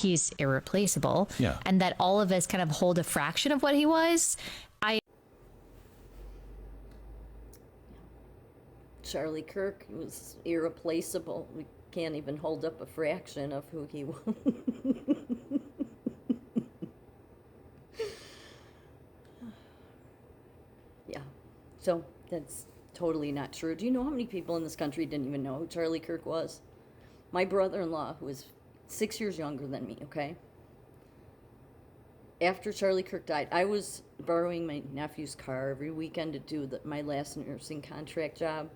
he's irreplaceable. Yeah. And that all of us kind of hold a fraction of what he was. Charlie Kirk was irreplaceable. We can't even hold up a fraction of who he was. Yeah. So that's totally not true. Do you know how many people in this country didn't even know who Charlie Kirk was? My brother-in-law, who is 6 years younger than me, okay? After Charlie Kirk died, I was borrowing my nephew's car every weekend to do my last nursing contract job.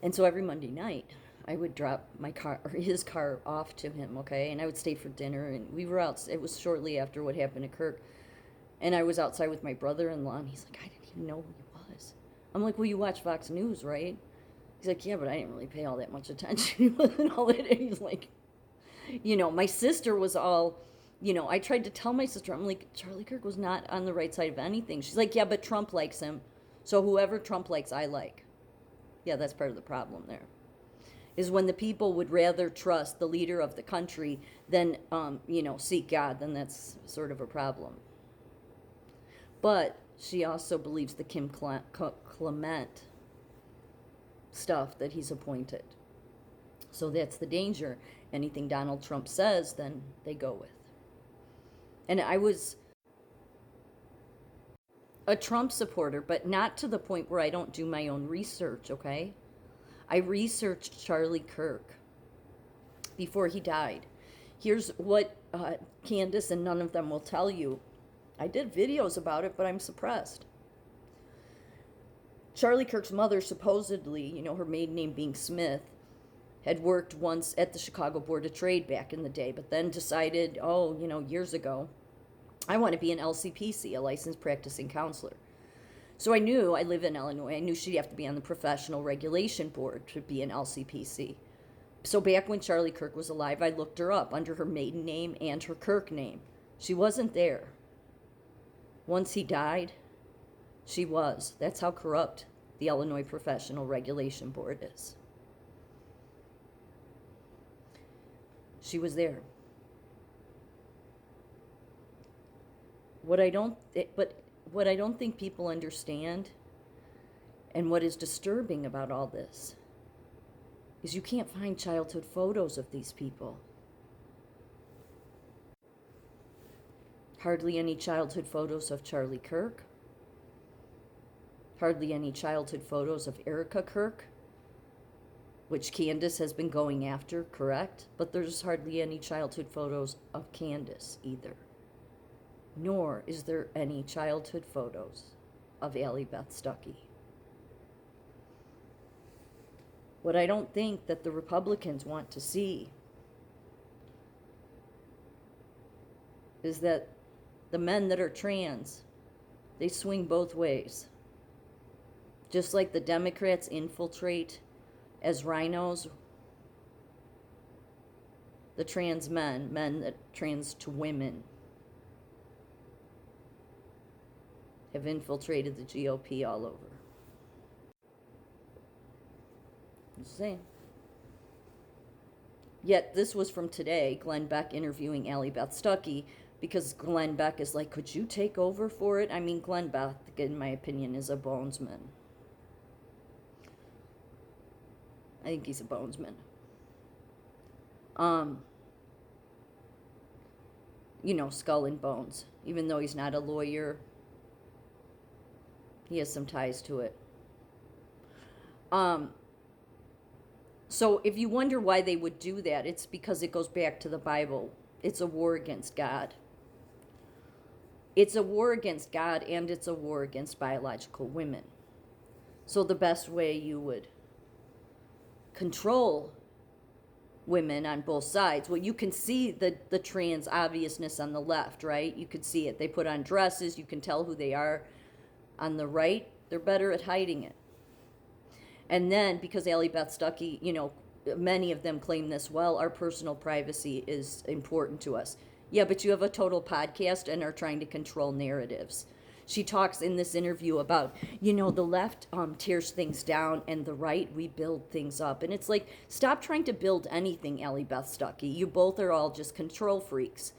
And so every Monday night, I would drop my car, or his car, off to him, okay? And I would stay for dinner, and we were out. It was shortly after what happened to Kirk. And I was outside with my brother-in-law, and he's like, I didn't even know who he was. I'm like, well, you watch Fox News, right? He's like, yeah, but I didn't really pay all that much attention. He wasn't all that. He's like, my sister was all, I tried to tell my sister, I'm like, Charlie Kirk was not on the right side of anything. She's like, yeah, but Trump likes him. So whoever Trump likes, I like. Yeah, that's part of the problem there. Is when the people would rather trust the leader of the country than, seek God, then that's sort of a problem. But she also believes the Kim Clement stuff that he's appointed. So that's the danger. Anything Donald Trump says, then they go with. And I was a Trump supporter, but not to the point where I don't do my own research, okay? I researched Charlie Kirk before he died. Here's what Candace and none of them will tell you. I did videos about it, but I'm suppressed. Charlie Kirk's mother, supposedly, her maiden name being Smith, had worked once at the Chicago Board of Trade back in the day, but then decided, years ago, I want to be an LCPC, a licensed practicing counselor. So I knew, I live in Illinois, I knew she'd have to be on the Professional Regulation Board to be an LCPC. So back when Charlie Kirk was alive, I looked her up under her maiden name and her Kirk name. She wasn't there. Once he died, she was. That's how corrupt the Illinois Professional Regulation Board is. She was there. What I don't think people understand, and what is disturbing about all this, is you can't find childhood photos of these people. Hardly any childhood photos of Charlie Kirk. Hardly any childhood photos of Erica Kirk, which Candace has been going after, correct? But there's hardly any childhood photos of Candace either. Nor is there any childhood photos of Allie Beth Stuckey. What I don't think that the Republicans want to see is that the men that are trans, they swing both ways. Just like the Democrats infiltrate as rhinos, the trans men that trans to women, have infiltrated the GOP all over. Just saying. Yet this was from today, Glenn Beck interviewing Allie Beth Stuckey, because Glenn Beck is like, could you take over for it? I mean, Glenn Beck, in my opinion, is a bonesman. I think he's a bonesman. Skull and bones. Even though he's not a lawyer, he has some ties to it. So if you wonder why they would do that, it's because it goes back to the Bible. It's a war against God. It's a war against God, and it's a war against biological women. So the best way you would control women on both sides, well, you can see the trans obviousness on the left, right? You could see it. They put on dresses. You can tell who they are. On the right, they're better at hiding it. And then, because Allie Beth Stuckey, many of them claim this, well, our personal privacy is important to us. Yeah, but you have a total podcast and are trying to control narratives. She talks in this interview about, the left tears things down and the right, we build things up. And it's like, stop trying to build anything, Allie Beth Stuckey. You both are all just control freaks.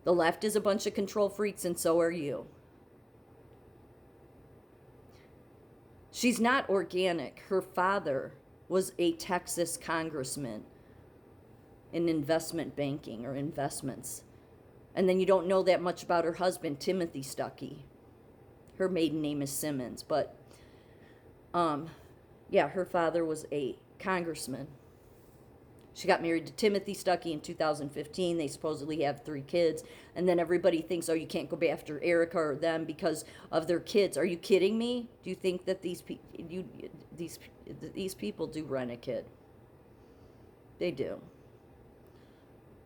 The left is a bunch of control freaks, and so are you. She's not organic. Her father was a Texas congressman in investment banking or investments. And then you don't know that much about her husband, Timothy Stuckey. Her maiden name is Simmons, but her father was a congressman. She got married to Timothy Stuckey in 2015. They supposedly have 3 kids. And then everybody thinks, oh, you can't go after Erica or them because of their kids. Are you kidding me? Do you think that these people do rent a kid? They do.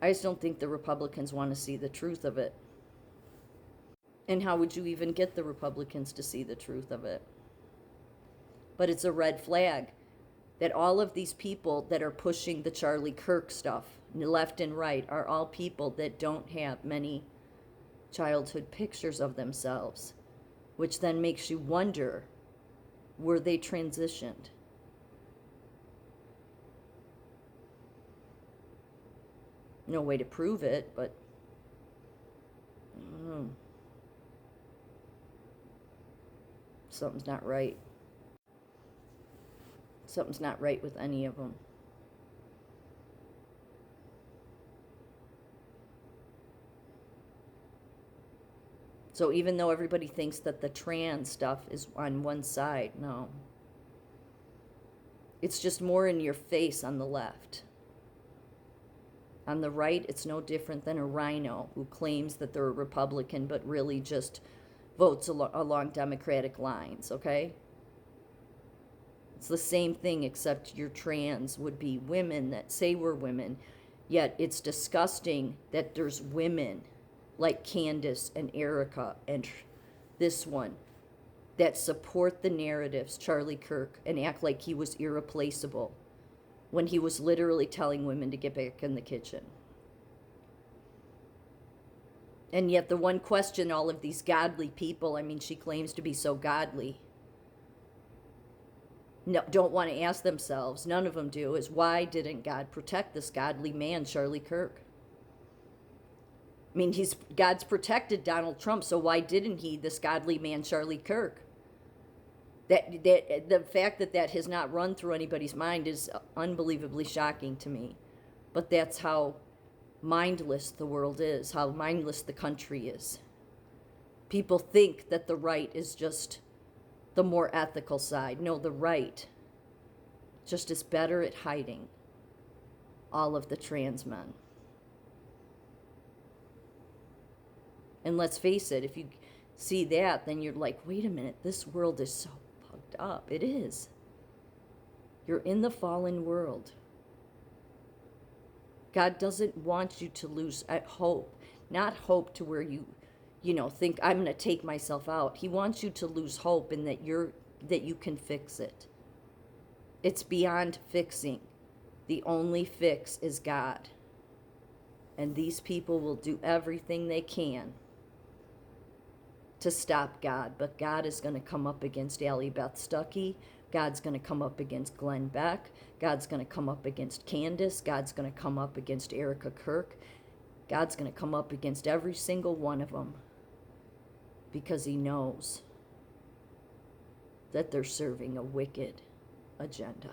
I just don't think the Republicans want to see the truth of it. And how would you even get the Republicans to see the truth of it? But it's a red flag that all of these people that are pushing the Charlie Kirk stuff, left and right, are all people that don't have many childhood pictures of themselves, which then makes you wonder, were they transitioned? No way to prove it, but I don't know. Something's not right. Something's not right with any of them. So even though everybody thinks that the trans stuff is on one side, no. It's just more in your face on the left. On the right, it's no different than a rhino who claims that they're a Republican but really just votes along Democratic lines, okay? It's the same thing, except your trans would be women that say we're women, yet it's disgusting that there's women like Candace and Erica and this one that support the narratives, Charlie Kirk, and act like he was irreplaceable when he was literally telling women to get back in the kitchen. And yet the one question all of these godly people, I mean, she claims to be so godly, no, don't want to ask themselves, none of them do, is why didn't God protect this godly man, Charlie Kirk? I mean, God's protected Donald Trump, so why didn't he, this godly man, Charlie Kirk? That the fact that has not run through anybody's mind is unbelievably shocking to me. But that's how mindless the world is, how mindless the country is. People think that the right is just the more ethical side. No, the right just is better at hiding all of the trans men. And let's face it, if you see that, then you're like, wait a minute, this world is so fucked up. It is. You're in the fallen world. God doesn't want you to lose hope. Not hope to where you think I'm going to take myself out. He wants you to lose hope in that you can fix it. It's beyond fixing. The only fix is God. And these people will do everything they can to stop God. But God is going to come up against Allie Beth Stuckey. God's going to come up against Glenn Beck. God's going to come up against Candace. God's going to come up against Erica Kirk. God's going to come up against every single one of them because he knows that they're serving a wicked agenda.